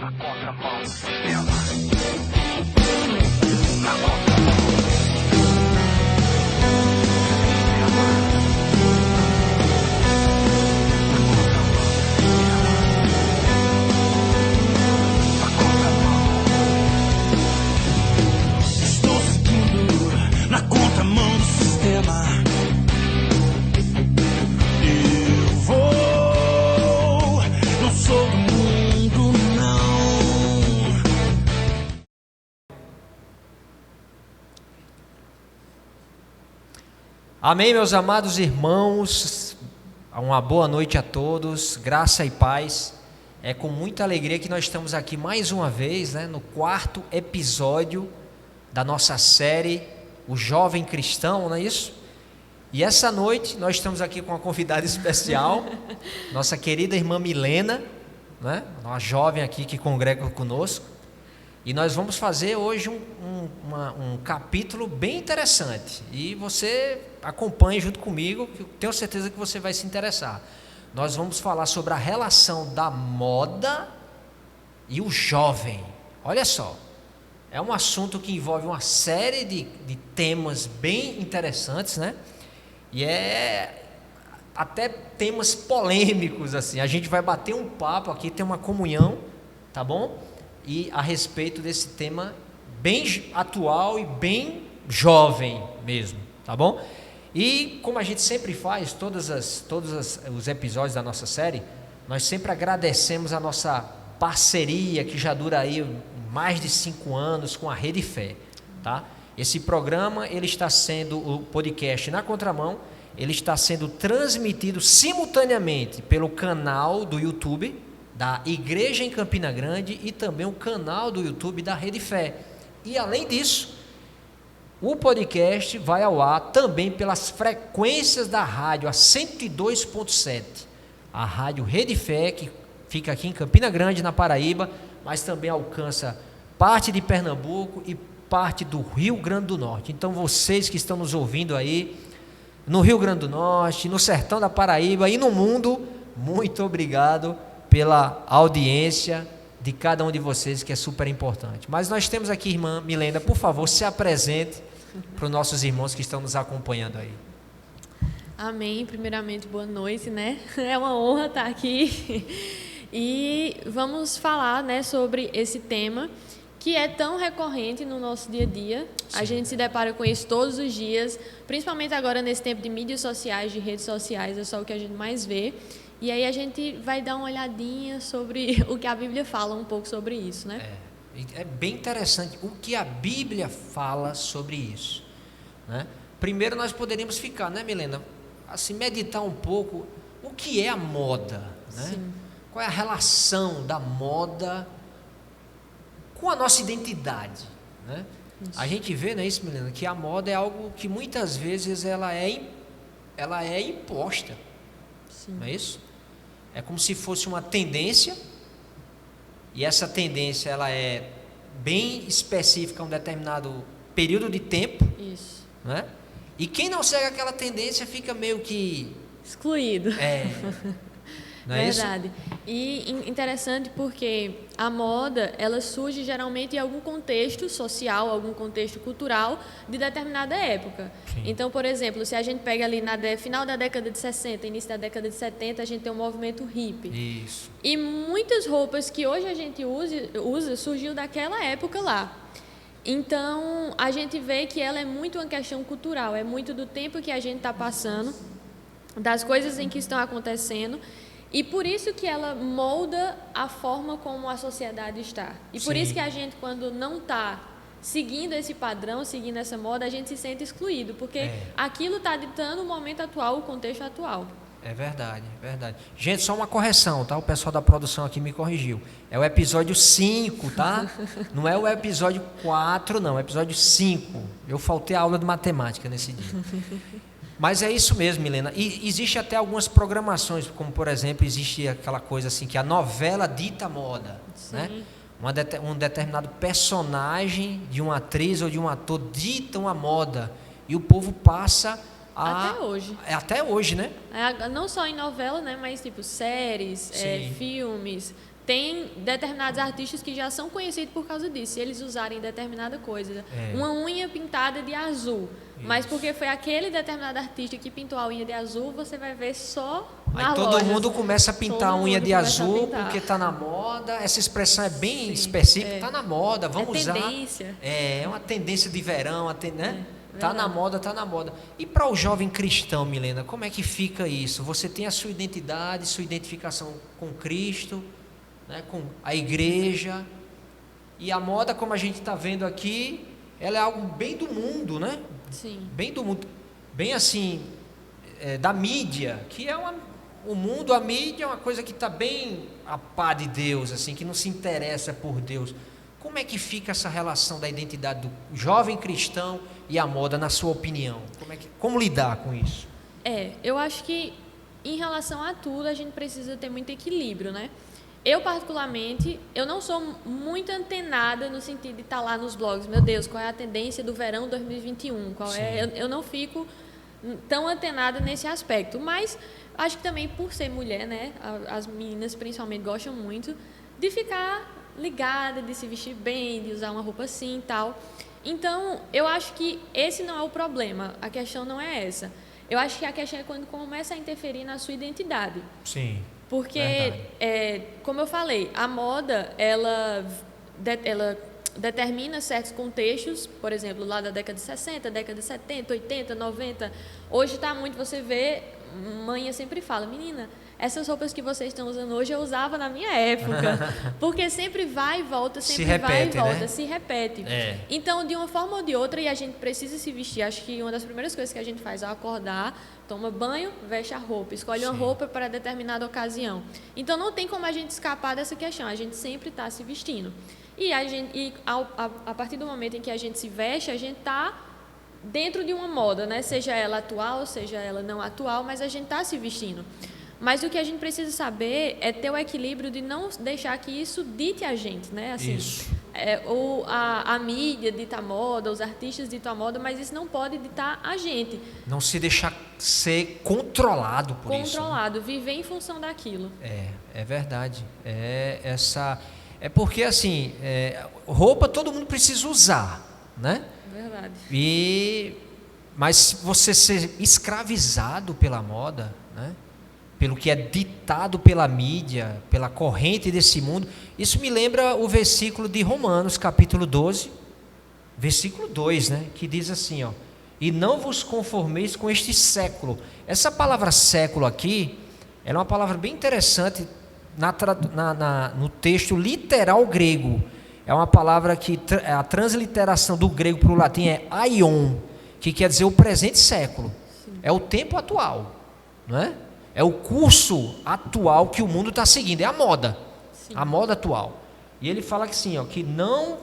Na contramão do sistema. Na contramão. Estou seguindo na contramão do sistema. Eu vou, não sou do mundo, não. Amém, meus amados irmãos, uma boa noite a todos, graça e paz. É com muita alegria que nós estamos aqui mais uma vez, no 4º episódio da nossa série O Jovem Cristão, não é isso? E essa noite nós estamos aqui com uma convidada especial, nossa querida irmã Milena, uma jovem aqui que congrega conosco. E nós vamos fazer hoje um capítulo bem interessante. E você acompanhe junto comigo, que eu tenho certeza que você vai se interessar. Nós vamos falar sobre a relação da moda e o jovem. Olha só, é um assunto que envolve uma série de temas bem interessantes, E é até temas polêmicos, assim. A gente vai bater um papo aqui, ter uma comunhão, tá bom? E a respeito desse tema bem atual e bem jovem mesmo, tá bom? E como a gente sempre faz, todos os episódios da nossa série, nós sempre agradecemos a nossa parceria, que já dura aí mais de 5 anos, com a Rede Fé, tá? Esse programa, ele está sendo, o podcast Na Contramão, ele está sendo transmitido simultaneamente pelo canal do YouTube da Igreja em Campina Grande e também o canal do YouTube da Rede Fé. E além disso, o podcast vai ao ar também pelas frequências da rádio, a 102.7, a rádio Rede Fé, que fica aqui em Campina Grande, na Paraíba, mas também alcança parte de Pernambuco e parte do Rio Grande do Norte. Então vocês que estão nos ouvindo aí, no Rio Grande do Norte, no sertão da Paraíba e no mundo, muito obrigado pela audiência de cada um de vocês, que é super importante. Mas nós temos aqui, irmã Milena, por favor, se apresente para os nossos irmãos que estão nos acompanhando aí. Amém. Primeiramente, boa noite, É uma honra estar aqui. E vamos falar, sobre esse tema que é tão recorrente no nosso dia a dia. Sim. A gente se depara com isso todos os dias, principalmente agora nesse tempo de mídias sociais, de redes sociais, é só o que a gente mais vê. E aí a gente vai dar uma olhadinha sobre o que a Bíblia fala um pouco sobre isso, É bem interessante o que a Bíblia fala sobre isso, Primeiro nós poderíamos ficar, Milena? Assim, meditar um pouco o que é a moda, Sim. Qual é a relação da moda com a nossa identidade, A gente vê, não é isso, Milena? Que a moda é algo que muitas vezes ela é imposta. Sim. Não é isso? É como se fosse uma tendência, e essa tendência ela é bem específica a um determinado período de tempo. Isso. E quem não segue aquela tendência fica meio que excluído. Não é Verdade. isso? E interessante porque a moda, ela surge geralmente em algum contexto social, algum contexto cultural de determinada época. Sim. Então, por exemplo, se a gente pega ali final da década de 60, início da década de 70, a gente tem um movimento hippie. Isso. E muitas roupas que hoje a gente usa surgiu daquela época lá. Então, a gente vê que ela é muito uma questão cultural, é muito do tempo que a gente está passando, das coisas em que estão acontecendo. E por isso que ela molda a forma como a sociedade está. E por Sim. isso que a gente, quando não está seguindo esse padrão, seguindo essa moda, a gente se sente excluído. Porque aquilo está ditando o momento atual, o contexto atual. É verdade, é verdade. Gente, só uma correção, tá? O pessoal da produção aqui me corrigiu. É o episódio 5, tá? Não é o episódio 4, não. É o episódio 5. Eu faltei a aula de matemática nesse dia. Mas é isso mesmo, Milena. E existe até algumas programações, como por exemplo, existe aquela coisa assim, que a novela dita moda, Um determinado personagem de uma atriz ou de um ator ditam a moda. E o povo passa Até hoje. Até hoje, Não só em novela, mas tipo séries, filmes, Tem determinados artistas que já são conhecidos por causa disso, se eles usarem determinada coisa. Uma unha pintada de azul. Mas porque foi aquele determinado artista que pintou a unha de azul, você vai ver só na Aí todo loja. mundo começa a pintar a unha de azul pintar. porque está na moda. Essa expressão é bem Sim, específica, está na moda, vamos usar. Tendência. É uma tendência de verão, né? Tá verdade. na moda, tá na moda. E para o jovem cristão, Milena, como é que fica isso? Você tem a sua identidade, sua identificação com Cristo, né? Com a igreja. E a moda, como a gente está vendo aqui, ela é algo bem do mundo, né? Sim. Bem do mundo, bem assim, da mídia, que é o mundo, a mídia é uma coisa que está bem a par de Deus, assim, que não se interessa por Deus. Como é que fica essa relação da identidade do jovem cristão e a moda, na sua opinião? Como lidar com isso? Eu acho que em relação a tudo a gente precisa ter muito equilíbrio, né? Eu, particularmente, eu não sou muito antenada no sentido de estar lá nos blogs. Meu Deus, qual é a tendência do verão 2021? Eu não fico tão antenada nesse aspecto. Mas acho que também por ser mulher, né? As meninas principalmente gostam muito de ficar ligada, de se vestir bem, de usar uma roupa assim e tal. Então, eu acho que esse não é o problema. A questão não é essa. Eu acho que a questão é quando começa a interferir na sua identidade. Sim. Porque, como eu falei, a moda, ela determina certos contextos, por exemplo, lá da década de 60, década de 70, 80, 90. Hoje está muito, você vê, mãe sempre fala, menina, essas roupas que vocês estão usando hoje eu usava na minha época. Porque sempre vai e volta, sempre vai e volta, né? Se repete. Então, de uma forma ou de outra, e a gente precisa se vestir. Acho que uma das primeiras coisas que a gente faz ao acordar, toma banho, veste a roupa, escolhe uma roupa para determinada ocasião. Então, não tem como a gente escapar dessa questão. A gente sempre está se vestindo. E a partir do momento em que a gente se veste, a gente está dentro de uma moda, né? Seja ela atual, seja ela não atual, mas a gente está se vestindo. Mas o que a gente precisa saber é ter o equilíbrio de não deixar que isso dite a gente, né? Assim, isso. A mídia dita a moda, os artistas ditam a moda, mas isso não pode ditar a gente. Não se deixar ser controlado por isso. Controlado, viver em função daquilo. É verdade. É porque assim, roupa todo mundo precisa usar, né? Verdade. Mas você ser escravizado pela moda, né? Pelo que é ditado pela mídia, pela corrente desse mundo, isso me lembra o versículo de Romanos, capítulo 12, versículo 2, né? Que diz assim, ó: e não vos conformeis com este século. Essa palavra século aqui, ela é uma palavra bem interessante no texto literal grego. É uma palavra que a transliteração do grego para o latim é aion, que quer dizer o presente século. Sim. É o tempo atual, não é? É o curso atual que o mundo está seguindo, é a moda. Sim. A moda atual. E ele fala que sim, ó, que não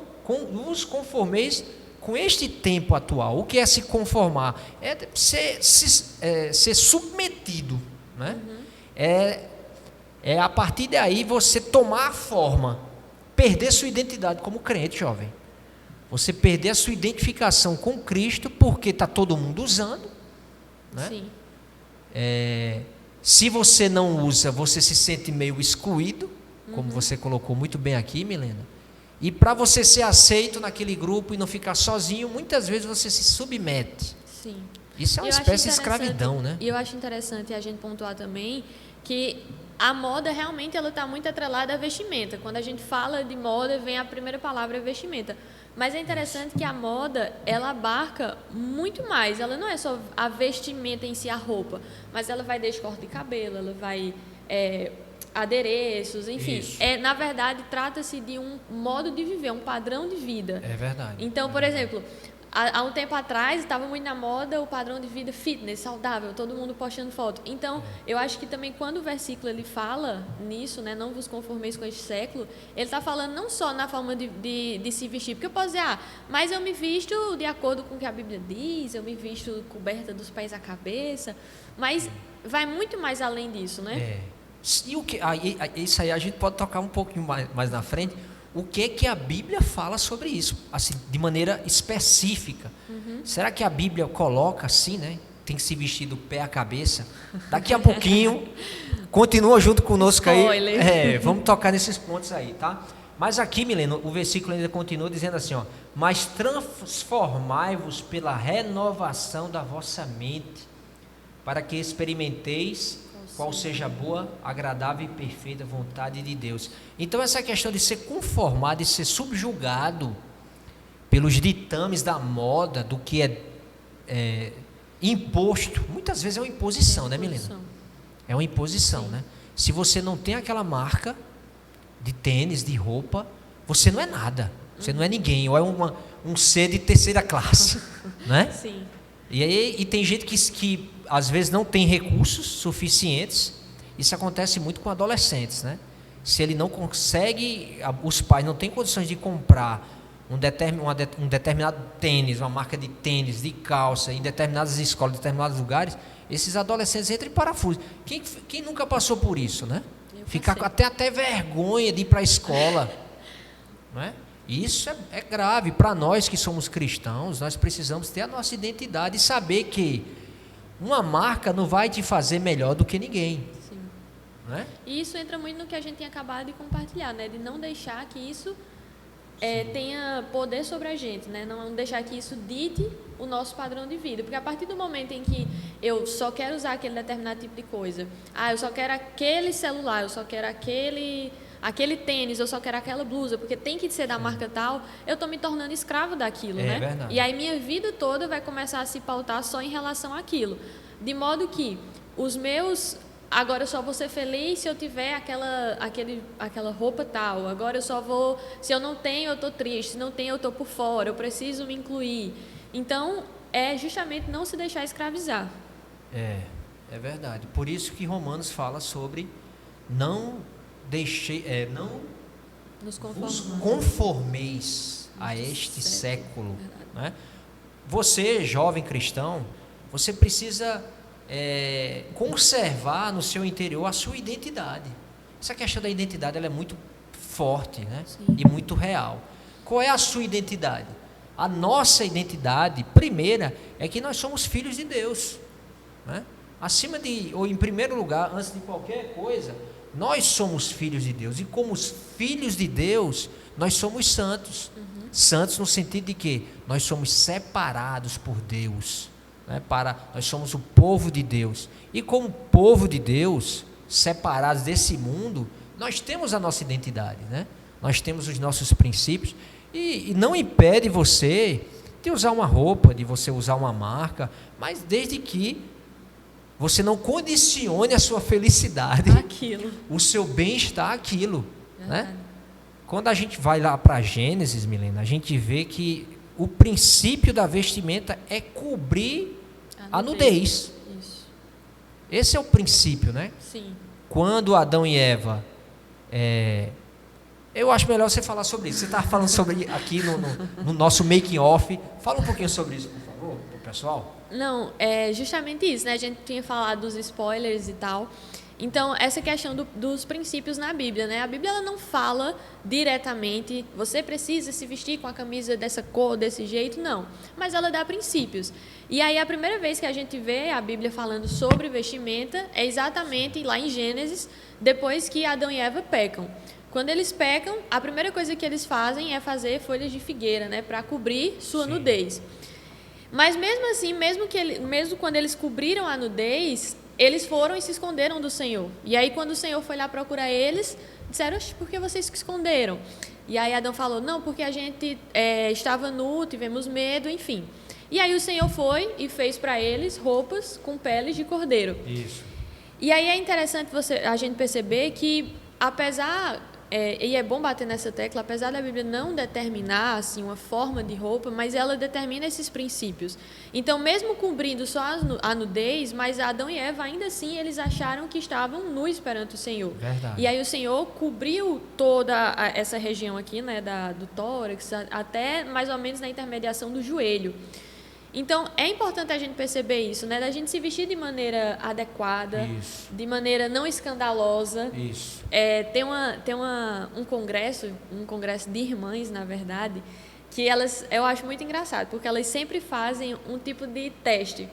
vos conformeis com este tempo atual. O que é se conformar? É ser submetido, né? É a partir daí você tomar a forma, perder sua identidade como crente, jovem. Você perder a sua identificação com Cristo, porque está todo mundo usando, né? Sim. Se você não usa, você se sente meio excluído, como você colocou muito bem aqui, Milena. E para você ser aceito naquele grupo e não ficar sozinho, muitas vezes você se submete. Sim. Isso é uma espécie de escravidão, né? E eu acho interessante a gente pontuar também que a moda realmente ela está muito atrelada à vestimenta. Quando a gente fala de moda, vem a primeira palavra vestimenta. Mas é interessante que a moda, ela abarca muito mais. Ela não é só a vestimenta em si, a roupa, mas ela vai desde corte de cabelo, ela vai adereços, enfim. Na verdade, trata-se de um modo de viver, um padrão de vida. É verdade. Então, por exemplo, há um tempo atrás, estava muito na moda o padrão de vida fitness, saudável, todo mundo postando foto. Então, eu acho que também quando o versículo ele fala nisso, né, não vos conformeis com este século, ele está falando não só na forma de se vestir, porque eu posso dizer, mas eu me visto de acordo com o que a Bíblia diz, eu me visto coberta dos pés à cabeça, mas vai muito mais além disso, né? E isso aí a gente pode tocar um pouquinho mais na frente. O que a Bíblia fala sobre isso, assim, de maneira específica? Será que a Bíblia coloca assim, né? tem que se vestir do pé à cabeça. Daqui a pouquinho, continua junto conosco aí. Vamos tocar nesses pontos aí, tá? Mas aqui, Milena, o versículo ainda continua dizendo assim, ó: mas transformai-vos pela renovação da vossa mente, para que experimenteis qual seja a boa, agradável e perfeita vontade de Deus. Então essa questão de ser conformado, de ser subjugado pelos ditames da moda, do que é imposto, muitas vezes é uma imposição, né, Milena? É uma imposição, né? Se você não tem aquela marca de tênis, de roupa, você não é nada, você não é ninguém, ou é um ser de terceira classe, né? Sim. E tem gente que às vezes não tem recursos suficientes. Isso acontece muito com adolescentes, né? Se ele não consegue, os pais não têm condições de comprar um determinado tênis, uma marca de tênis, de calça, em determinadas escolas, em determinados lugares, esses adolescentes entram em parafuso. Quem nunca passou por isso, né? Ficar até vergonha de ir para a escola, né? Isso é grave. Para nós que somos cristãos, nós precisamos ter a nossa identidade e saber que uma marca não vai te fazer melhor do que ninguém. Sim. Né? E isso entra muito no que a gente tinha acabado de compartilhar, né? De não deixar que isso tenha poder sobre a gente, né? Não deixar que isso dite o nosso padrão de vida. Porque a partir do momento em que eu só quero usar aquele determinado tipo de coisa, eu só quero aquele celular, eu só quero aquele tênis, eu só quero aquela blusa, porque tem que ser da marca tal, eu estou me tornando escravo daquilo, né? Verdade. E aí minha vida toda vai começar a se pautar só em relação àquilo. De modo que agora eu só vou ser feliz se eu tiver aquela roupa tal, agora eu só vou, se eu não tenho eu estou triste, se não tenho eu estou por fora, eu preciso me incluir. Então, é justamente não se deixar escravizar. É verdade. Por isso que Romanos fala sobre não Nos vos conformeis a este século, né? Você, jovem cristão, você precisa conservar no seu interior a sua identidade. Essa questão da identidade ela é muito forte, né? E muito real. Qual é a sua identidade? A nossa identidade primeira é que nós somos filhos de Deus, né? Ou em primeiro lugar, antes de qualquer coisa, nós somos filhos de Deus, e como os filhos de Deus, nós somos santos. Santos no sentido de que nós somos separados por Deus, né? Nós somos o povo de Deus, e como povo de Deus, separados desse mundo, nós temos a nossa identidade, né? Nós temos os nossos princípios, e não impede você de usar uma roupa, de você usar uma marca, mas desde que você não condicione a sua felicidade, o seu bem-estar àquilo, né? Quando a gente vai lá para Gênesis, Milena, a gente vê que o princípio da vestimenta é cobrir a nudez. Isso. Esse é o princípio, né? Sim. Quando Adão e Eva... eu acho melhor você falar sobre isso. Você está falando sobre aqui no nosso making off. Fala um pouquinho sobre isso, por favor, para o pessoal. Não, é justamente isso, né? A gente tinha falado dos spoilers e tal. Então, essa questão dos princípios na Bíblia, né? A Bíblia ela não fala diretamente, você precisa se vestir com a camisa dessa cor, desse jeito, não. Mas ela dá princípios. E aí, a primeira vez que a gente vê a Bíblia falando sobre vestimenta é exatamente lá em Gênesis, depois que Adão e Eva pecam. Quando eles pecam, a primeira coisa que eles fazem é fazer folhas de figueira, né? Para cobrir sua nudez. Mas mesmo assim, mesmo quando eles cobriram a nudez, eles foram e se esconderam do Senhor. E aí, quando o Senhor foi lá procurar eles, disseram: por que vocês se esconderam? E aí Adão falou: não, porque a gente estava nu, tivemos medo, enfim. E aí o Senhor foi e fez para eles roupas com peles de cordeiro. Isso. E aí é interessante a gente perceber que, apesar... e é bom bater nessa tecla, apesar da Bíblia não determinar assim, uma forma de roupa, mas ela determina esses princípios. Então, mesmo cobrindo só a nudez, mas Adão e Eva, ainda assim, eles acharam que estavam nus perante o Senhor. Verdade. E aí o Senhor cobriu toda essa região aqui, né, do tórax, até mais ou menos na intermediação do joelho. Então, é importante a gente perceber isso, né? Da gente se vestir de maneira adequada, de maneira não escandalosa. Isso. Tem um congresso de irmãs, na verdade, que eu acho muito engraçado, porque elas sempre fazem um tipo de teste.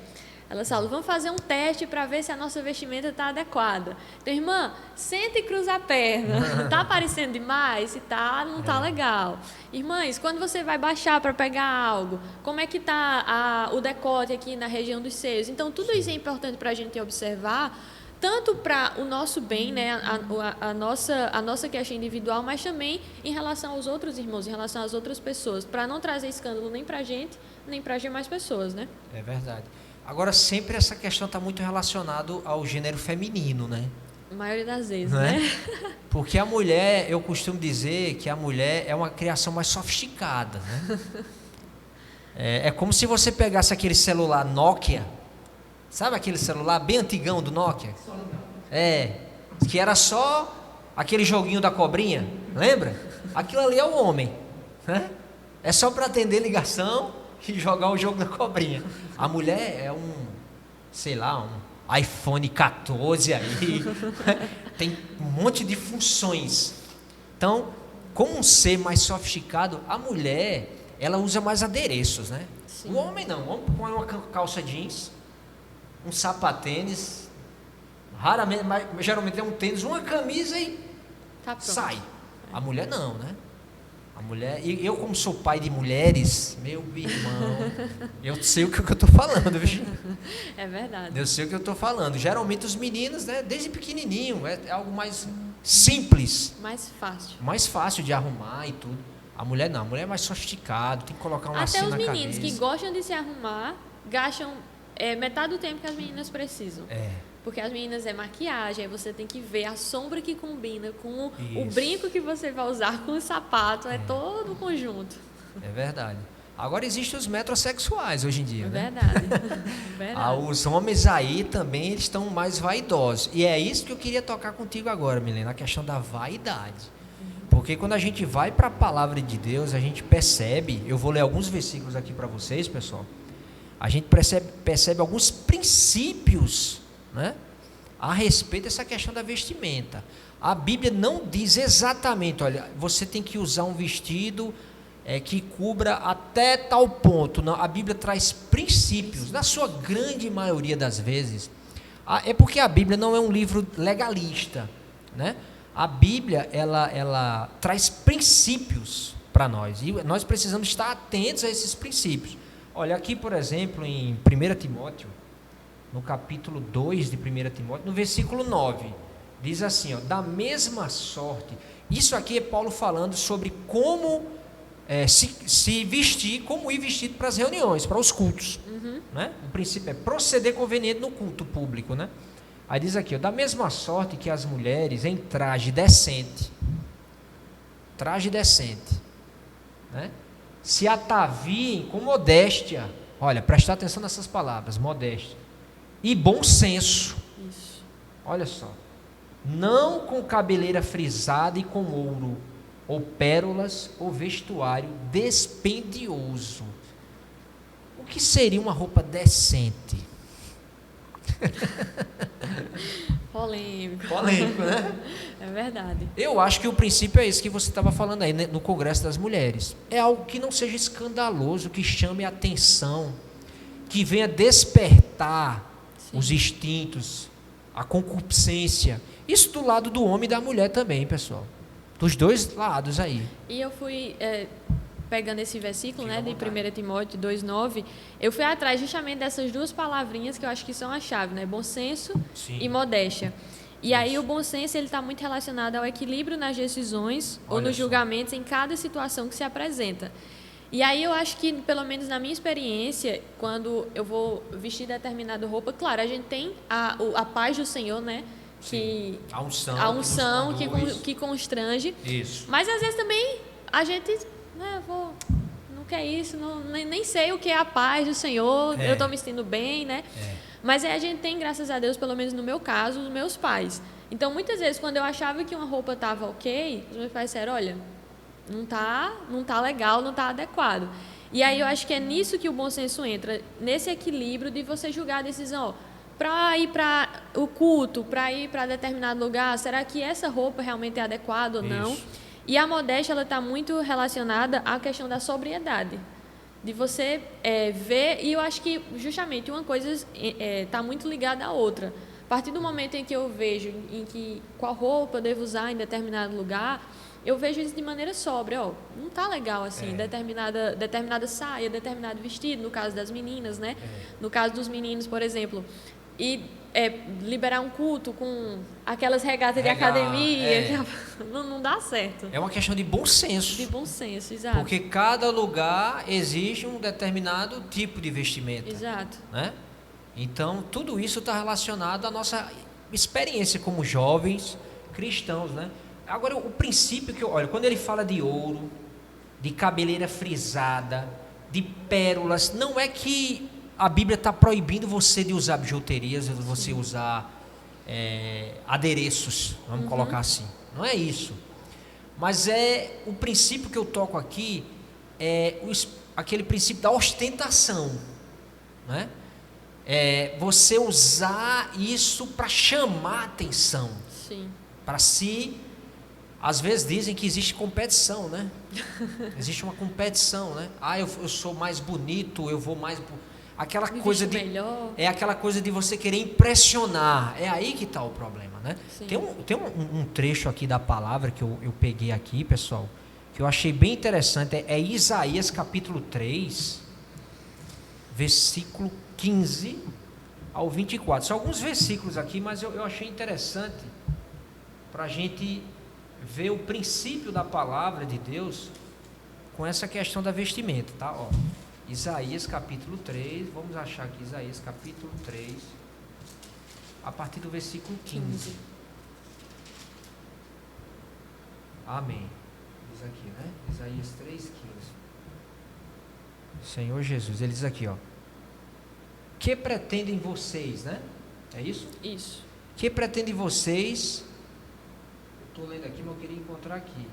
Elas falam, vamos fazer um teste para ver se a nossa vestimenta está adequada. Então, irmã, senta e cruza a perna. Está aparecendo demais? Se tá, não está legal. Irmãs, quando você vai baixar para pegar algo, como é que está o decote aqui na região dos seios? Então, tudo isso é importante para a gente observar, tanto para o nosso bem, né, a nossa questão individual, mas também em relação aos outros irmãos, em relação às outras pessoas, para não trazer escândalo nem para a gente, nem para as demais pessoas, né? É verdade. Agora, sempre essa questão está muito relacionada ao gênero feminino, né? A maioria das vezes, Não é? né? Porque a mulher, eu costumo dizer que a mulher é uma criação mais sofisticada, né? É como se você pegasse aquele celular Nokia, sabe aquele celular bem antigão do Nokia? Que era só aquele joguinho da cobrinha, lembra? Aquilo ali é o homem, né? É só para atender ligação e jogar o jogo da cobrinha. A mulher é sei lá, um iPhone 14 aí, tem um monte de funções. Então, como um ser mais sofisticado, a mulher, ela usa mais adereços, né? Sim. O homem não, o homem põe uma calça jeans, um sapatênis, raramente, mas geralmente é um tênis, uma camisa e Tá pronto. sai. A mulher não, né? A mulher, e eu como sou pai de mulheres, meu irmão, eu sei o que eu estou falando, viu? É verdade. Eu sei o que eu estou falando. Geralmente os meninos, né, desde pequenininho, é algo mais simples, Mais fácil. de arrumar e tudo. A mulher não, a mulher é mais sofisticada, tem que colocar um Até lacinho os na meninos cabeça. que gostam de se arrumar, gastam metade do tempo que as meninas precisam. Porque as meninas é maquiagem, aí você tem que ver a sombra que combina com o brinco que você vai usar, com o sapato, é todo o conjunto. É verdade. Agora existem os metrosexuais hoje em dia, É né? verdade. Verdade. Os homens aí também eles estão mais vaidosos. E é isso que eu queria tocar contigo agora, Milena, a questão da vaidade. Porque quando a gente vai para a palavra de Deus, a gente percebe, eu vou ler alguns versículos aqui para vocês, pessoal. A gente percebe alguns princípios, né, a respeito dessa questão da vestimenta. A Bíblia não diz exatamente, olha, você tem que usar um vestido que cubra até tal ponto. Não, a Bíblia traz princípios, na sua grande maioria das vezes. É porque a Bíblia não é um livro legalista, né? A Bíblia, ela traz princípios para nós, e nós precisamos estar atentos a esses princípios. Olha, aqui, por exemplo, em 1 Timóteo, no capítulo 2 de 1 Timóteo, no versículo 9, diz assim, ó, da mesma sorte, isso aqui é Paulo falando sobre como se vestir, como ir vestido para as reuniões, para os cultos, né? O princípio é proceder conveniente no culto público, né? Aí diz aqui, ó, da mesma sorte que as mulheres em traje decente, né? Se ataviem com modéstia, olha, presta atenção nessas palavras, modéstia, e bom senso. Isso. Olha só, não com cabeleira frisada e com ouro, ou pérolas, ou vestuário dispendioso. O que seria uma roupa decente? Polêmico, né? É verdade. Eu acho que o princípio é esse que você estava falando aí, né, no Congresso das Mulheres. É algo que não seja escandaloso, que chame a atenção, que venha despertar os instintos, a concupiscência. Isso do lado do homem e da mulher também, pessoal. Dos dois lados aí. E eu fui, pegando esse versículo, né, de 1 Timóteo 2,9, eu fui atrás justamente dessas duas palavrinhas que eu acho que são a chave, né? Bom senso e modéstia. E aí o bom senso ele está muito relacionado ao equilíbrio nas decisões ou nos julgamentos em cada situação que se apresenta. E aí eu acho que, pelo menos na minha experiência, quando eu vou vestir determinada roupa, claro, a gente tem a paz do Senhor, né? Que a unção que constrange. Isso. Mas às vezes também a gente não quer isso, nem sei o que é a paz do Senhor, eu estou me sentindo bem, né? Mas aí a gente tem, graças a Deus, pelo menos no meu caso, os meus pais. Então, muitas vezes, quando eu achava que uma roupa estava ok, os meus pais disseram, olha, não tá legal, não tá adequado. E aí eu acho que é nisso que o bom senso entra, nesse equilíbrio de você julgar a decisão, para ir para o culto, para ir para determinado lugar, será que essa roupa realmente é adequada ou não? E a modéstia, ela está muito relacionada à questão da sobriedade. de você ver, e eu acho que justamente uma coisa está muito ligada à outra. A partir do momento em que eu vejo em que qual roupa eu devo usar em determinado lugar, eu vejo isso de maneira sóbria. Não tá legal assim, determinada saia, determinado vestido, no caso das meninas, né? No caso dos meninos, por exemplo, e liberar um culto com aquelas regatas de academia, não dá certo. É uma questão de bom senso. De bom senso, exato. Porque cada lugar exige um determinado tipo de vestimenta. Exato. Né? Então, tudo isso está relacionado à nossa experiência como jovens cristãos, né? Agora, o princípio que olha, quando ele fala de ouro, de cabeleira frisada, de pérolas, não é que a Bíblia está proibindo você de usar bijuterias, você usar adereços, vamos colocar assim. Não é isso. Mas o princípio que eu toco aqui aquele princípio da ostentação, né? Você usar isso para chamar atenção. Sim. Para si, às vezes dizem que existe competição, né? Existe uma competição, né? Eu sou mais bonito, eu vou mais... Aquela coisa de... melhor. É aquela coisa de você querer impressionar. É aí que está o problema, né? Sim. Tem um trecho aqui da palavra que eu peguei aqui, pessoal, que eu achei bem interessante. É Isaías capítulo 3, versículo 15 ao 24. São alguns versículos aqui, mas eu achei interessante para a gente ver o princípio da palavra de Deus com essa questão da vestimenta, tá? Isaías capítulo 3, vamos achar aqui Isaías capítulo 3, a partir do versículo 15. Amém. Diz aqui, né? Isaías 3:15. Senhor Jesus, ele diz aqui, que pretendem vocês, né? É isso? Isso. Que pretendem vocês? Estou lendo aqui, mas eu queria encontrar aqui.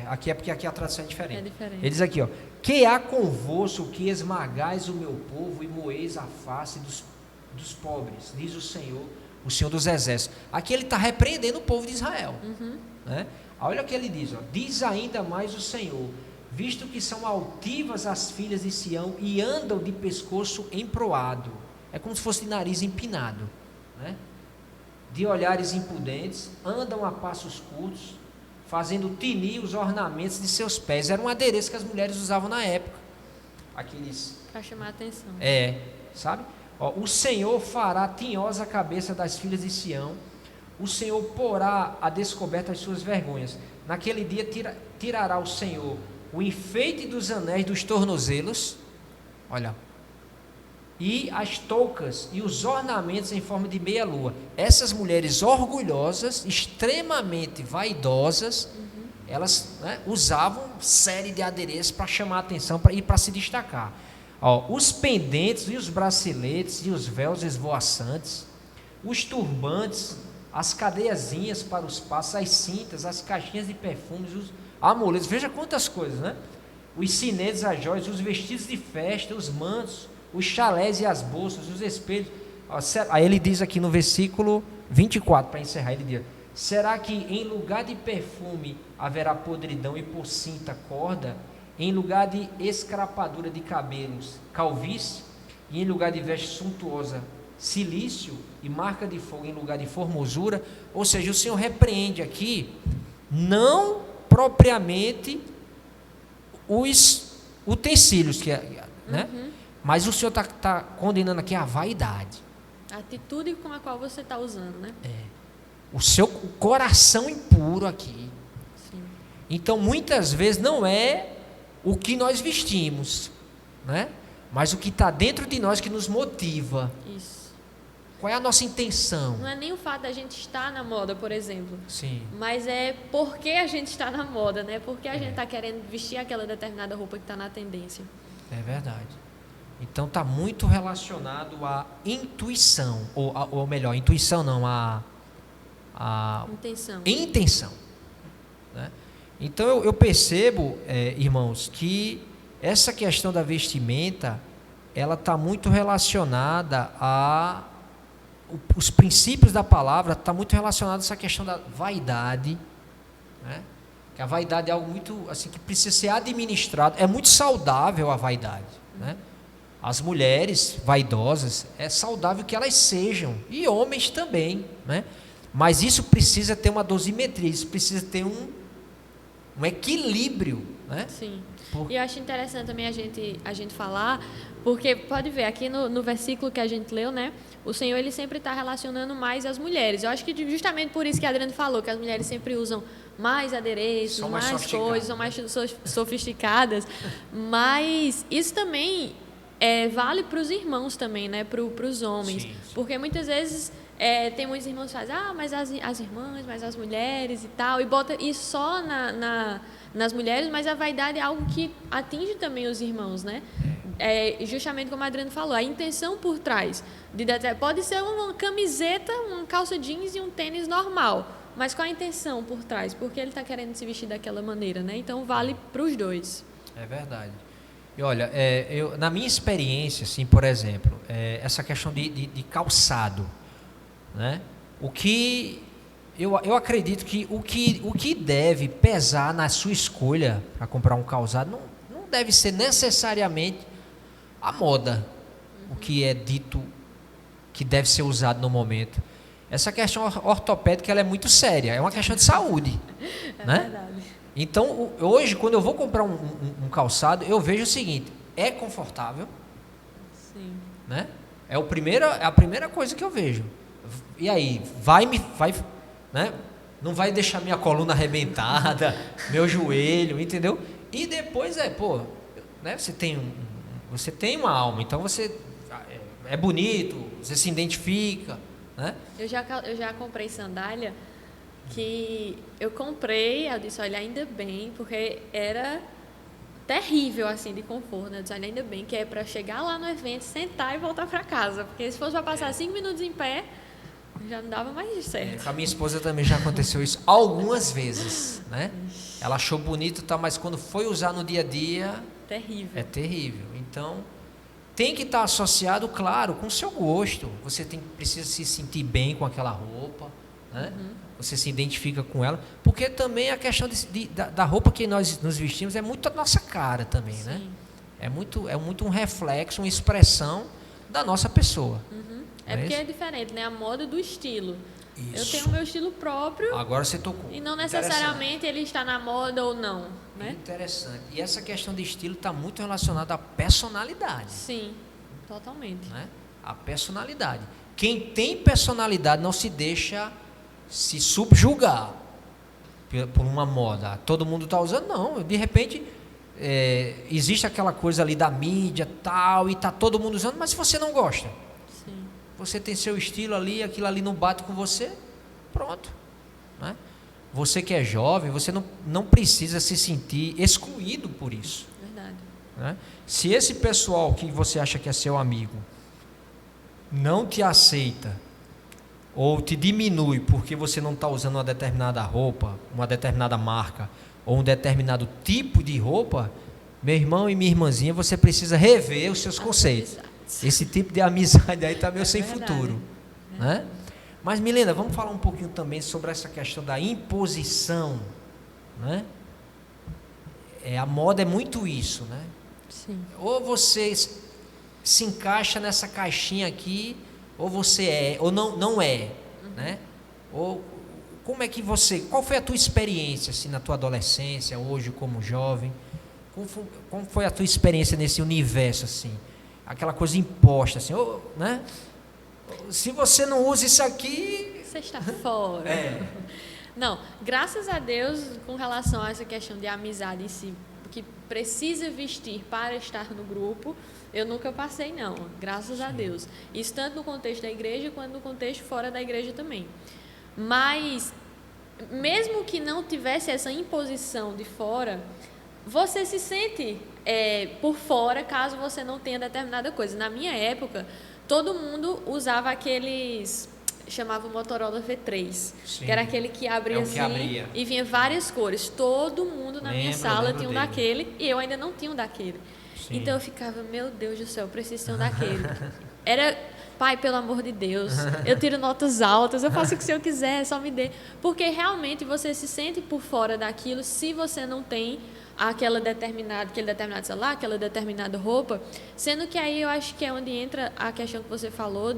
Aqui é porque aqui a tradução é diferente. É diferente. Ele diz aqui, que há convosco que esmagais o meu povo e moeis a face dos pobres, diz o Senhor dos Exércitos. Aqui ele está repreendendo o povo de Israel. Né? Olha o que ele diz, diz ainda mais o Senhor, visto que são altivas as filhas de Sião e andam de pescoço emproado, é como se fosse de nariz empinado, né? De olhares impudentes, andam a passos curtos, fazendo tinir os ornamentos de seus pés. Era um adereço que as mulheres usavam na época. Aqueles... Para chamar a atenção. Sabe? O Senhor fará tinhosa a cabeça das filhas de Sião. O Senhor porá a descoberta as suas vergonhas. Naquele dia tirará o Senhor o enfeite dos anéis dos tornozelos. Olha. E as toucas e os ornamentos em forma de meia-lua. Essas mulheres orgulhosas, extremamente vaidosas, elas, né, usavam série de adereços para chamar a atenção e para se destacar. Os pendentes e os braceletes e os véus esvoaçantes, os turbantes, as cadeiazinhas para os passos, as cintas, as caixinhas de perfumes, os amuletos. Veja quantas coisas, né? Os sinetes, as joias, os vestidos de festa, os mantos, os chalés e as bolsas, os espelhos. Aí ele diz aqui no versículo 24, para encerrar, ele diz: será que em lugar de perfume haverá podridão e por cinta corda? Em lugar de escrapadura de cabelos, calvície? E em lugar de veste suntuosa, silício? E marca de fogo em lugar de formosura? Ou seja, o Senhor repreende aqui, não propriamente os utensílios, né? Mas o Senhor está condenando aqui a vaidade. A atitude com a qual você está usando, né? O seu coração impuro aqui. Sim. Então, muitas vezes não é o que nós vestimos, né? Mas o que está dentro de nós que nos motiva. Isso. Qual é a nossa intenção? Não é nem o fato da gente estar na moda, por exemplo. Sim. Mas é porque a gente está na moda, né? Porque a gente está querendo vestir aquela determinada roupa que está na tendência. É verdade. Então está muito relacionado à intuição, ou melhor, intuição não, a intenção, né? Então eu percebo, irmãos, que essa questão da vestimenta, ela está muito relacionada os princípios da palavra, está muito relacionado a essa questão da vaidade, né? Que a vaidade é algo muito, assim, que precisa ser administrado. É muito saudável a vaidade, né? As mulheres vaidosas, é saudável que elas sejam, e homens também, né? Mas isso precisa ter uma dosimetria, isso precisa ter um equilíbrio, né? Sim. E eu acho interessante também a gente falar, porque pode ver, aqui no versículo que a gente leu, né? O Senhor, ele sempre está relacionando mais as mulheres. Eu acho que justamente por isso que a Adriana falou, que as mulheres sempre usam mais adereços, São mais coisas, são mais sofisticadas. Mas isso também vale para os irmãos também, né? Para os homens. Sim. Porque muitas vezes tem muitos irmãos que fazem, mas as irmãs, mas as mulheres e tal, e bota isso só nas mulheres, mas a vaidade é algo que atinge também os irmãos, né? Justamente como a Adriana falou, a intenção por trás. Pode ser uma camiseta, uma calça jeans e um tênis normal, mas qual a intenção por trás? Porque ele está querendo se vestir daquela maneira, né? Então vale para os dois. É verdade. E olha, na minha experiência, assim, por exemplo, essa questão de calçado, né? O que eu acredito que o que deve pesar na sua escolha para comprar um calçado não deve ser necessariamente a moda, o que é dito que deve ser usado no momento. Essa questão ortopédica, ela é muito séria, é uma questão de saúde, né? Verdade. Então, hoje, quando eu vou comprar um calçado, eu vejo o seguinte: é confortável? Sim. Né? É a primeira coisa que eu vejo. E aí, né? Não vai deixar minha coluna arrebentada, meu joelho, entendeu? E depois né? Você tem uma alma, então você é bonito, você se identifica, né? Eu já comprei sandália que eu disse, olha, ainda bem, porque era terrível, assim, de conforto, né? Eu disse, olha, ainda bem que é para chegar lá no evento, sentar e voltar para casa, porque se fosse para passar 5 minutos em pé, já não dava mais certo. Com a minha esposa também já aconteceu isso algumas vezes, né? Ela achou bonito, tá, mas quando foi usar no dia a dia, terrível. É terrível. Então, tem que estar associado, claro, com o seu gosto. Você precisa se sentir bem com aquela roupa, né? Você se identifica com ela, porque também a questão da roupa que nós nos vestimos é muito a nossa cara também, né? É muito um reflexo, uma expressão da nossa pessoa. É porque é diferente, né? A moda do estilo. Isso. Eu tenho o meu estilo próprio. Agora você tocou. E não necessariamente ele está na moda ou não, né? Interessante. E essa questão de estilo está muito relacionada à personalidade. Sim, totalmente. Né? A personalidade. Quem tem personalidade não se deixa se subjugar por uma moda. Todo mundo está usando, não. De repente, existe aquela coisa ali da mídia tal, e está todo mundo usando, mas se você não gosta, você tem seu estilo ali, aquilo ali não bate com você, pronto, né? Você que é jovem, você não precisa se sentir excluído por isso. Verdade. Né? Se esse pessoal que você acha que é seu amigo não te aceita ou te diminui porque você não está usando uma determinada roupa, uma determinada marca ou um determinado tipo de roupa, meu irmão e minha irmãzinha, você precisa rever os seus conceitos. Esse tipo de amizade aí está meio sem futuro, né? Mas, Milena, vamos falar um pouquinho também sobre essa questão da imposição, né? A moda é muito isso, né? Sim. Ou você se encaixa nessa caixinha aqui, ou você ou não é, né? Ou como é que qual foi a tua experiência assim na tua adolescência, hoje como jovem? Como foi a tua experiência nesse universo assim? Aquela coisa imposta, assim, né? Se você não usa isso aqui, você está fora. Não, graças a Deus, com relação a essa questão de amizade em si, que precisa vestir para estar no grupo, eu nunca passei, não. Graças a Deus. Isso tanto no contexto da igreja, quanto no contexto fora da igreja também. Mas, mesmo que não tivesse essa imposição de fora, você se sente por fora caso você não tenha determinada coisa. Na minha época, todo mundo usava aqueles, chamava Motorola V3, que era aquele que abria assim e vinha várias cores. Todo mundo na minha sala tinha um daquele e eu ainda não tinha um daquele. Sim. Então eu ficava, meu Deus do céu, eu preciso ter um daquele. Pai, pelo amor de Deus, eu tiro notas altas, eu faço o que o Senhor quiser, só me dê. Porque realmente você se sente por fora daquilo se você não tem aquele determinado celular, aquela determinada roupa, sendo que aí eu acho que é onde entra a questão que você falou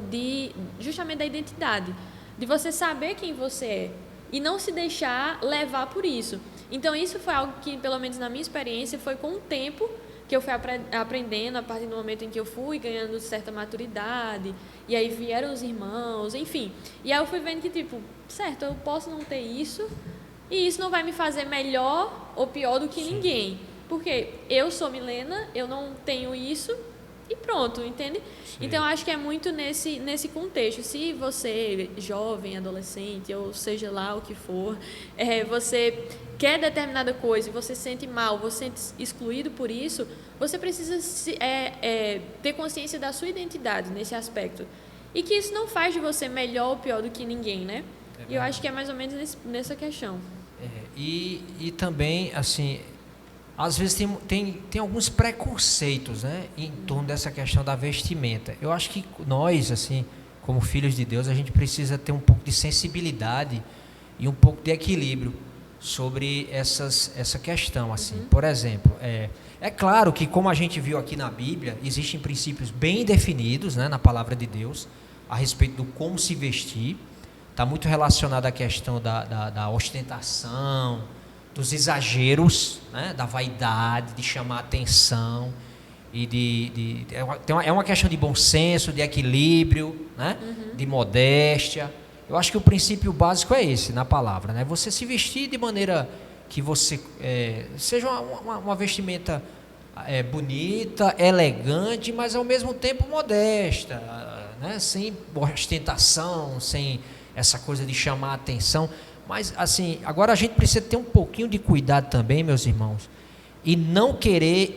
justamente da identidade, de você saber quem você é e não se deixar levar por isso. Então isso foi algo que, pelo menos na minha experiência, foi com o tempo que eu fui aprendendo a partir do momento em que eu fui ganhando certa maturidade, e aí vieram os irmãos, enfim. E aí eu fui vendo que, tipo, certo, eu posso não ter isso, e isso não vai me fazer melhor ou pior do que ninguém. Porque eu sou Milena, eu não tenho isso, e pronto, entende? Sim. Então, acho que é muito nesse contexto. Se você, jovem, adolescente, ou seja lá o que for, você quer determinada coisa e você se sente mal, você se sente excluído por isso, você precisa ter consciência da sua identidade nesse aspecto. E que isso não faz de você melhor ou pior do que ninguém, né? E eu acho que é mais ou menos nessa questão. E também, assim, às vezes tem alguns preconceitos, né, em torno dessa questão da vestimenta. Eu acho que nós, assim, como filhos de Deus, a gente precisa ter um pouco de sensibilidade e um pouco de equilíbrio sobre essa questão, assim. Por exemplo, é claro que, como a gente viu aqui na Bíblia, existem princípios bem definidos, né, na palavra de Deus a respeito do como se vestir. Está muito relacionado à questão da ostentação, dos exageros, né, da vaidade, de chamar atenção, e é uma questão de bom senso, de equilíbrio, né, de modéstia. Eu acho que o princípio básico é esse na palavra, né? Você se vestir de maneira que você seja uma vestimenta bonita, elegante, mas ao mesmo tempo modesta, né? Sem ostentação, sem essa coisa de chamar a atenção. Mas assim, agora a gente precisa ter um pouquinho de cuidado também, meus irmãos, e não querer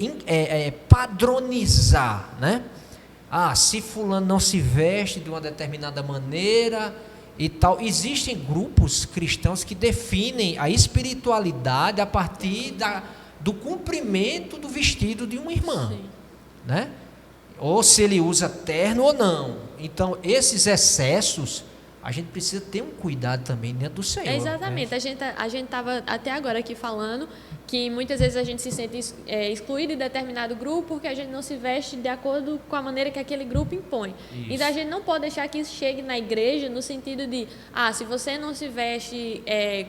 padronizar, né? Se fulano não se veste de uma determinada maneira e tal. Existem grupos cristãos que definem a espiritualidade a partir do cumprimento do vestido de uma irmã, né? Ou se ele usa terno ou não. Então, esses excessos, a gente precisa ter um cuidado também dentro do Senhor. Exatamente. Né? A gente estava até agora aqui falando que muitas vezes a gente se sente excluído de determinado grupo porque a gente não se veste de acordo com a maneira que aquele grupo impõe. Isso. Então a gente não pode deixar que isso chegue na igreja no sentido de, se você não se veste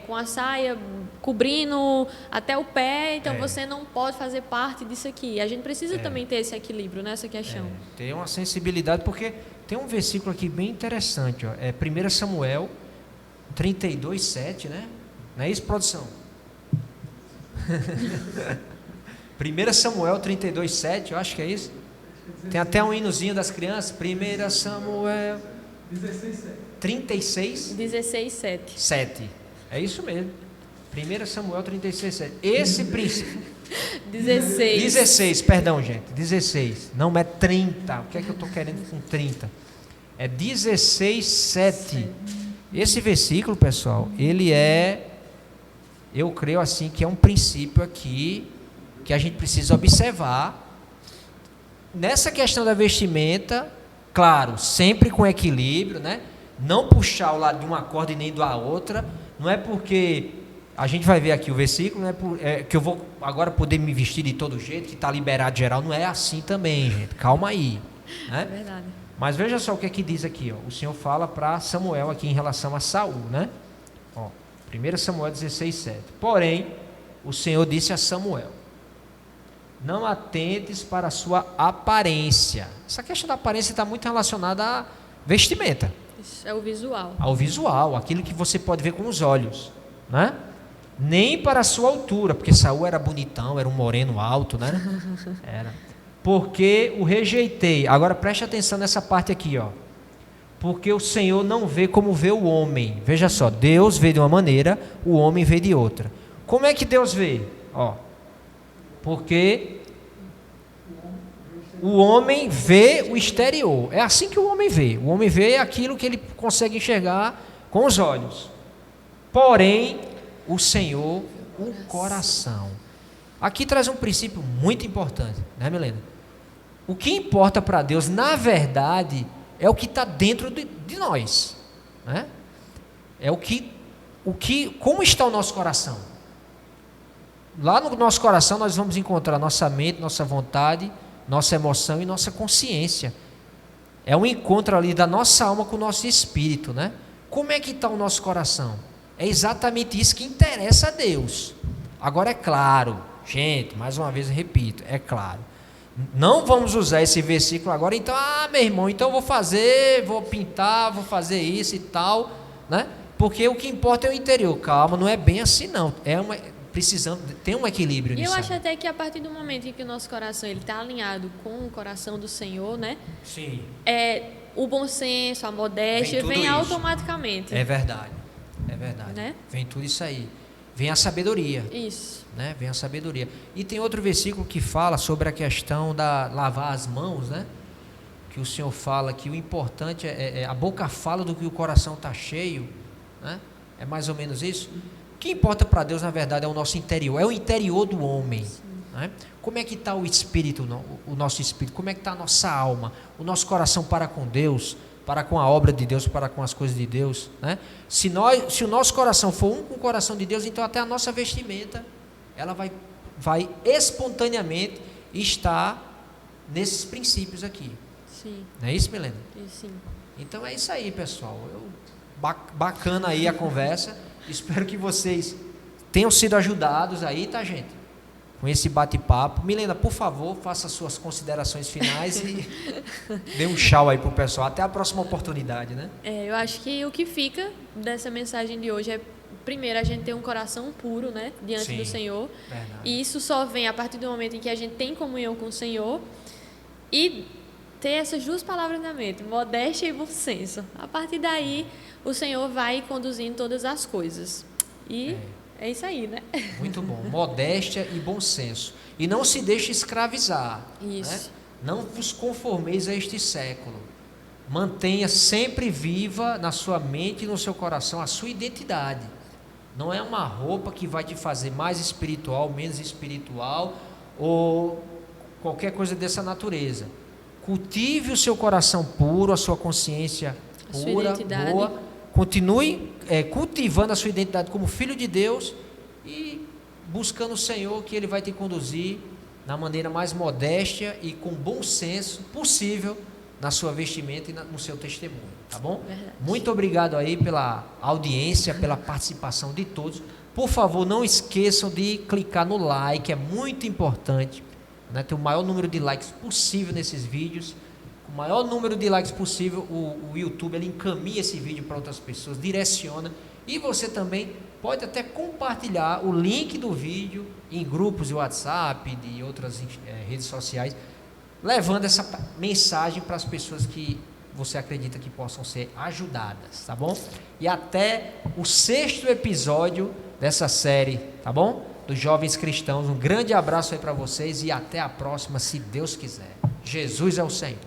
com a saia cobrindo até o pé, então você não pode fazer parte disso aqui. A gente precisa também ter esse equilíbrio nessa questão. Ter uma sensibilidade, porque tem um versículo aqui bem interessante, ó. 1 Samuel 32:7, né? Não é isso, produção? 1 Samuel 32:7, eu acho que é isso. Tem até um hinozinho das crianças. 1 Samuel 16:7. 7. É isso mesmo. 1 Samuel 36:7. Esse princípio. 16, perdão, gente. 16. Não, é 30. O que é que eu estou querendo com 30? É 16:7. Esse versículo, pessoal, ele eu creio assim que é um princípio aqui que a gente precisa observar nessa questão da vestimenta, claro, sempre com equilíbrio, né? Não puxar o lado de uma corda e nem da outra. Não é porque a gente vai ver aqui o versículo, não é que eu vou agora poder me vestir de todo jeito, que está liberado geral. Não é assim também, gente. Calma aí, né? É verdade. Mas veja só o que é que diz aqui, ó. O Senhor fala para Samuel aqui em relação a Saul, né? 1 Samuel 16:7. Porém, o Senhor disse a Samuel: não atentes para a sua aparência. Essa questão da aparência está muito relacionada à vestimenta. Isso é o visual. Ao visual, aquilo que você pode ver com os olhos, né? Nem para a sua altura, porque Saul era bonitão, era um moreno alto, né? Era. Porque o rejeitei. Agora preste atenção nessa parte aqui, ó. Porque o Senhor não vê como vê o homem. Veja só, Deus vê de uma maneira, o homem vê de outra. Como é que Deus vê? Porque o homem vê o exterior. É assim que o homem vê. O homem vê aquilo que ele consegue enxergar com os olhos. Porém, o Senhor, o coração. Aqui traz um princípio muito importante, né, Milena? O que importa para Deus, na verdade, é o que está dentro de nós, né? É como está o nosso coração. Lá no nosso coração nós vamos encontrar nossa mente, nossa vontade, nossa emoção e nossa consciência. É um encontro ali da nossa alma com o nosso espírito, né? Como é que está o nosso coração? É exatamente isso que interessa a Deus. Agora é claro, gente, mais uma vez eu repito, é claro. Não vamos usar esse versículo agora, então, meu irmão, então eu vou pintar, vou fazer isso e tal, né? Porque o que importa é o interior. Calma, não é bem assim não. Tem um equilíbrio nisso. E eu acho até que a partir do momento em que o nosso coração ele está alinhado com o coração do Senhor, né? Sim. O bom senso, a modéstia vem automaticamente. É verdade. Né? Vem tudo isso aí. Vem a sabedoria. Isso. Né? Vem a sabedoria. E tem outro versículo que fala sobre a questão da lavar as mãos, né? Que o Senhor fala que o importante a boca fala do que o coração está cheio, né? É mais ou menos isso. O que importa para Deus, na verdade, é o nosso interior, é o interior do homem, né? Como é que está o espírito, o nosso espírito? Como é que está a nossa alma, o nosso coração para com Deus, para com a obra de Deus, para com as coisas de Deus, né? Se o nosso coração for um com o coração de Deus, então até a nossa vestimenta ela vai espontaneamente estar nesses princípios aqui. Sim. Não é isso, Milena? Sim. Então é isso aí, pessoal. Bacana aí a conversa. Espero que vocês tenham sido ajudados aí, tá, gente? Com esse bate-papo. Milena, por favor, faça suas considerações finais e dê um tchau aí pro pessoal. Até a próxima oportunidade, né? Eu acho que o que fica dessa mensagem de hoje é, primeiro, a gente ter um coração puro, né? Diante do Senhor. Verdade. E isso só vem a partir do momento em que a gente tem comunhão com o Senhor e ter essas duas palavras na mente, modéstia e bom senso. A partir daí, o Senhor vai conduzindo todas as coisas. E é isso aí, né? Muito bom. Modéstia e bom senso. E não se deixe escravizar. Isso. Né? Não vos conformeis a este século. Mantenha sempre viva na sua mente e no seu coração a sua identidade. Não é uma roupa que vai te fazer mais espiritual, menos espiritual ou qualquer coisa dessa natureza. Cultive o seu coração puro, a sua consciência pura, boa. Continue cultivando a sua identidade como filho de Deus e buscando o Senhor, que Ele vai te conduzir na maneira mais modéstia e com bom senso possível na sua vestimenta e no seu testemunho, tá bom? Verdade. Muito obrigado aí pela audiência, pela participação de todos. Por favor, não esqueçam de clicar no like, é muito importante, né? Ter o maior número de likes possível nesses vídeos. O maior número de likes possível, o YouTube ele encaminha esse vídeo para outras pessoas, direciona, e você também pode até compartilhar o link do vídeo em grupos de WhatsApp, de outras redes sociais, levando essa mensagem para as pessoas que você acredita que possam ser ajudadas, tá bom? E até o 6º episódio dessa série, tá bom? Dos Jovens Cristãos. Um grande abraço aí para vocês e até a próxima, se Deus quiser. Jesus é o Senhor.